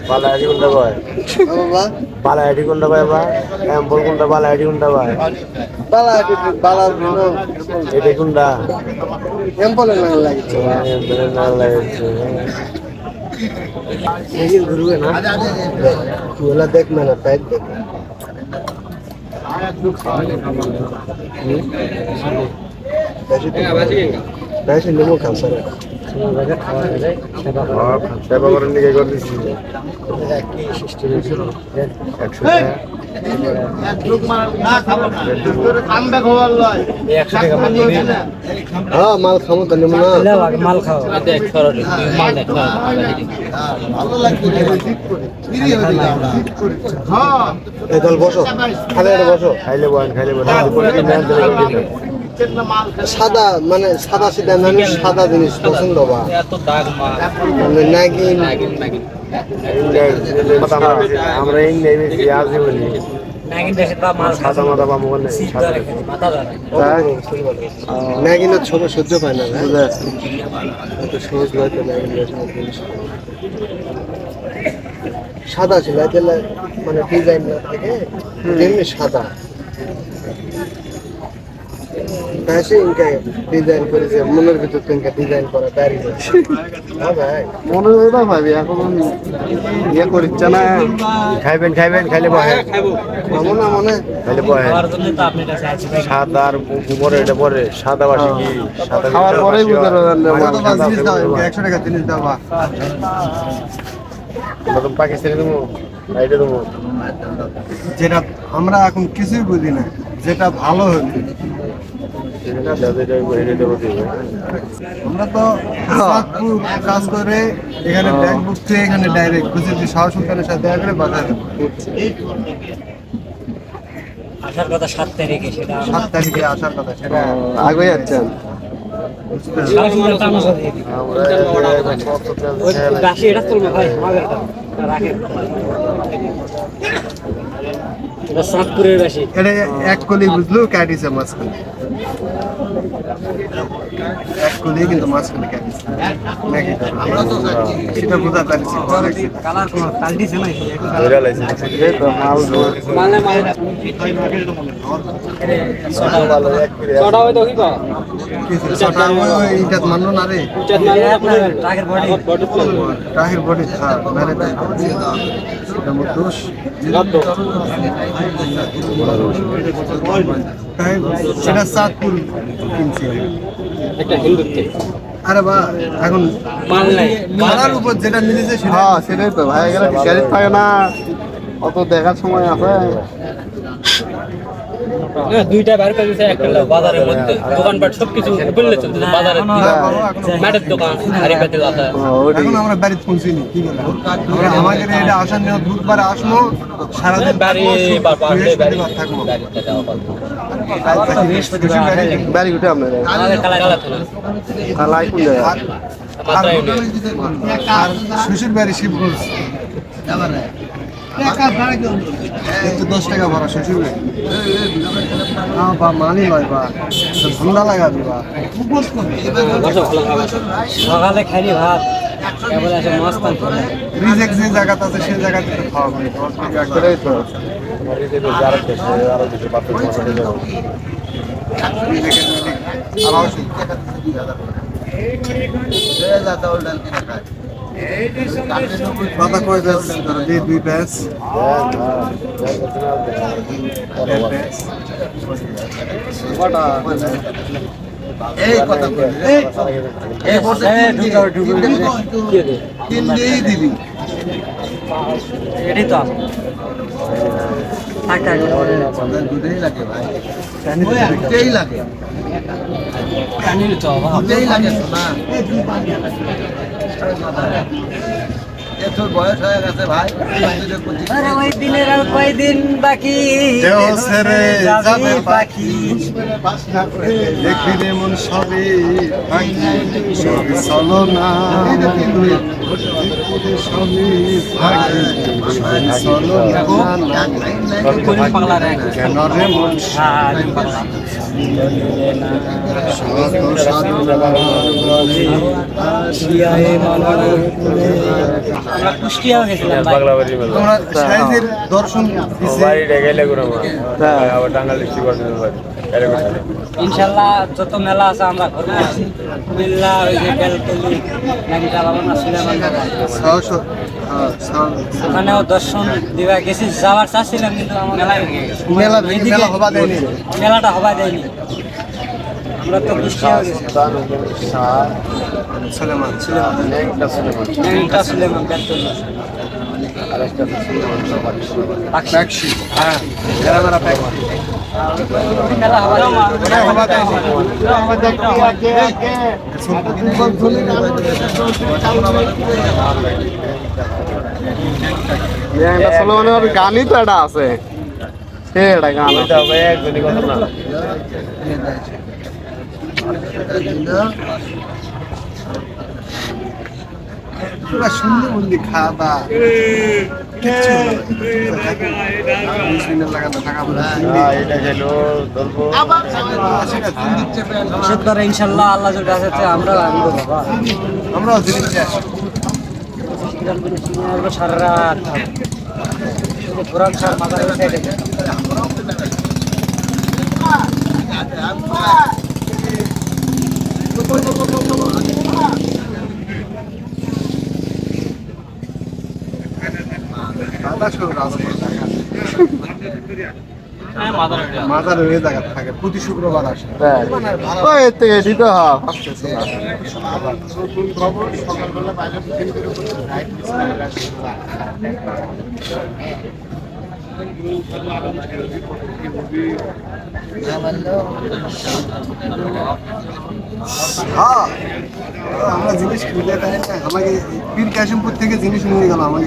বালাইডি কোনটা ভাই বালাইডি কোনটা ভাই বা এম্বল কোনটা বালাইডি কোনটা ভাই বালাইডি বালার এটা কোনটা এম্বল না লাগছে এম্বল না লাগছে এই ঘুরবে না ওলা দেখ না টাইট দেখ বেশি নেমো খাসা সেবা করেন দিকে করে দিচ্ছি 100 টাকা হ্যাঁ মাল খাবো তো নেমো না মাল খাও দল বসো খালে বসো খাইলে বলেন সাদা মানে সাদা সিধা মানুষ সাদা জিনিস পছন্দ বা মানে নাগিন আমরা এই নেবে পেঁয়াজ বলি সাদা মাথা পাবো নাগিনের ছোট সহ্য পায় না সহজ হয়তো সাদা ছিল মানে ডিজাইন না থাকে এমনি সাদা ডিজাইন করেছে মনের ভিতর থেকে ডিজাইন করা দাঁড়িয়ে মনে হয় ভাবি এখন ইয়ে করিচ্ছে না খাইবেন খাইলে বহে খাবো না মনে খাইলে বহে সাদা আর উপরে এটা পরে সাদা বাসি কি সাদা খাওয়ার পরেই বুঝতে পারবেন 100 টাকা জিনিস দাও পাকিস্তানি দেবো এইটা দেবো যেটা আমরা এখন কিছুই বুঝি না যেটা ভালো হবে আমরা তো কাজ করে এখানে ব্যাংক বুক থেকে এখানে ডাইরেক্ট খুশি শাহ সুলতানের সাথে দেখা করে বাজারে আসার কথা 7 তারিখে সেটা 7 তারিখে আসার কথা সেটা আগে যাচ্ছেন সাতপুরের বাসী এটা এক কলি বুঝলো কাটিছে মাঝখানে এক কলি কিন্তু মাঝখানে কাটিছে সেটা বোঝা পারছি কালার কোন কালটিছে না ছটা হয়তো কি কয় এইটা মানলো না রে ট্রাকের বডি ট্রাকের বডি দোষ সেটা চাঁদপুর কিনছি একটা হিন্দুত্বে আরে বা এখন মাল নাই মালার উপর যেটা মিলেছে সেটাই তো ভাই গেলে গ্যারেজ থাকে না অত দেখার সময় আছে দুইটা বার করে দিয়েছে একটা বাজারের মধ্যে দোকানপাট সবকিছু বললে চলছে বাজারের ম্যাটের দোকান হারি পাতিল আছে এখন আমরা বাড়িতে পৌঁছিনি কি বলে আমরা আমাদের এটা আসার নিয়ে বুধবার আসবো সারাদিন বাড়ি বাড়ি থাকবো বাড়ি উঠে আপনার কালাই কোন জায়গা আর শ্বশুর বাড়ি শিবগঞ্জ 10 টাকা ভাড়া শ্বশুর বাড়ি বা মানি লয় বা ঠান্ডা লাগাবি বা সকালে খাইনি ভাত এবারে আসে মাছ পান রিজেক্ট যে জায়গাতে আছে সেই জায়গাতে খাওয়া সেটাই তো আরো কিছু বাথরুম কথা কয় ব্যাস দিয়ে 2 ব্যাস এই কথা কই এই বসে তিন দিয়েই দিবি এটাই তো টাকা দুধেই লাগে ভাই দুধেই লাগে কানিল তো দুধেই লাগে না তোর বয়স হয়ে গেছে ভাই আরে ওই দিনের আর কয়দিন বাকি দেও ছেড়ে যাবে পাখি দেখবি মন সবই সবই চলো না সবই চলো পাগলা রে কেন রে মন পাগলা আমরা কুষ্টিয়াও গেছিলাম ভাই। পাগলা বাড়ি মেলা তোমরা সাইজের দর্শন দিছে বাড়িটা গেলে করে আবার টাঙ্গাল ডিস্ট্রিক্ট করে বাড়ি ইনশাল্লাহ যত মেলা আছে আমরা ঘুরবো। কুমিল্লা, ওই যে বেলতলি, ল্যাংটা বাবানা, সুলেমান বাবা, ওখানেও দর্শন দিবা গেছি, যাওয়ার চাচ্ছিলাম কিন্তু আমার মেলা মেলা হবা দেয়নি মেলাটা হবা দেয়নি। আমরা তো কুষ্টিয়াও গেছি, সুলেমান ল্যাংটা, সুলেমান, বেলতলি, ট্যাক্সি হ্যাঁ মেলা মেলা ট্যাক্সি মেলা হবা দেয়নি। হবা দেয়নি সুলেমানের গানই তো এটা আছে সে এটা গান একজনই কথা না সুন্দর বন্দি খাওয়া দাওয়া এটা গেল ধরবো সেবার ইনশাল্লাহ আল্লাহ যদি আছে আমরা আনবো বাবা। আমরাও জিনিস আসি সারা রাত পুরান সার মাথার সাইডে মাথার হয়ে জায়গা থাকে প্রতি শুক্রবার আসে হ্যাঁ আমরা জিনিস খুঁজে পাই না আমাকে পীর কাশিমপুর থেকে জিনিস নিয়ে গেল আমাকে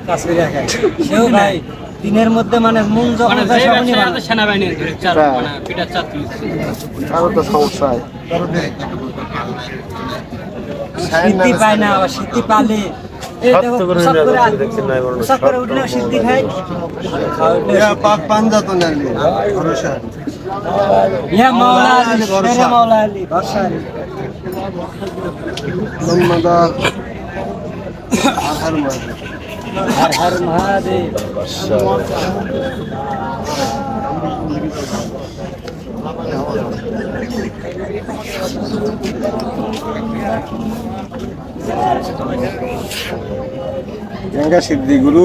কাজ করে খাই। সেও ভাই দিনের মধ্যে মানে মন যখন যায় তখনই বানায়। সেনাবাহিনীর মানে পিটার চাকরি আরো তো সমস্যা সিদ্ধি পায় না, আবার সিদ্ধি পালে এই দেখো পোশাক করে পোশাক করে উঠলেও সিদ্ধি খায়, পাক পাঞ্জা তো নালি ভরসা ইয়া মাওলা আলী, মেরে মাওলা আলী, ভরসা আলী। মোহাম্মদ আহার মাঝে হর হর মহাদেব। গঙ্গা সিদ্ধি গুরু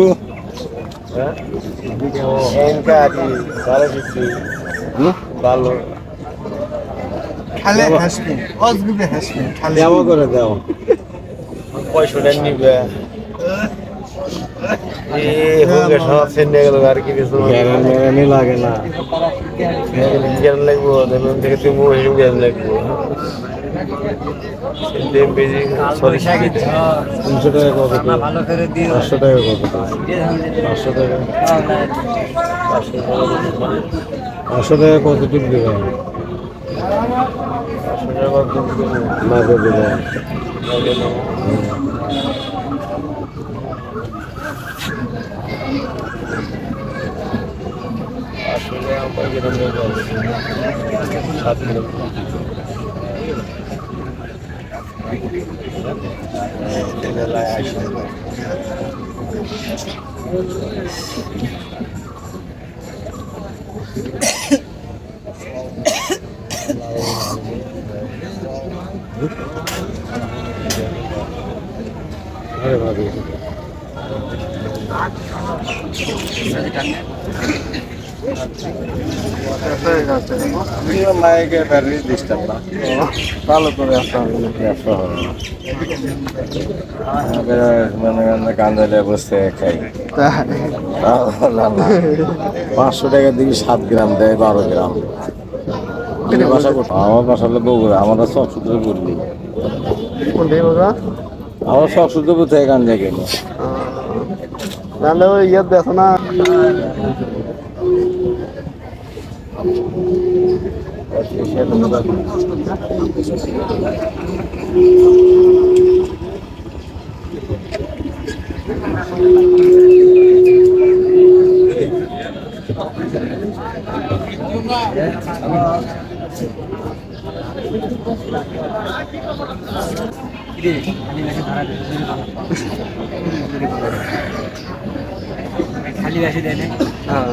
ভালো খালে হাসবে অজগুবে হাসবে খালে করে দাও পয়সাটা নিবে সব সেন্ডে গেল আর কি কিছু লাগে না জ্ঞান লাগবো থেকে তুমি জ্ঞান লাগবো তিনশো টাকা কত ভালো করে দিও। 500 টাকা কত 500 টাকা 500 টাকা কত টিপ দেবে 500 টাকা কত না দেবে ভালো করে মানে গান্ধালে বসে খাই 500 টাকা দিকে 7 গ্রাম দেয় 12 গ্রাম আমার বাসা হলো বগুড়া আমরা সব সূত্র বললি আমার সব সূত্র কোথায় গান যায় কেন ইয়ে দেখো না খালি বেশি দেয় না হ্যাঁ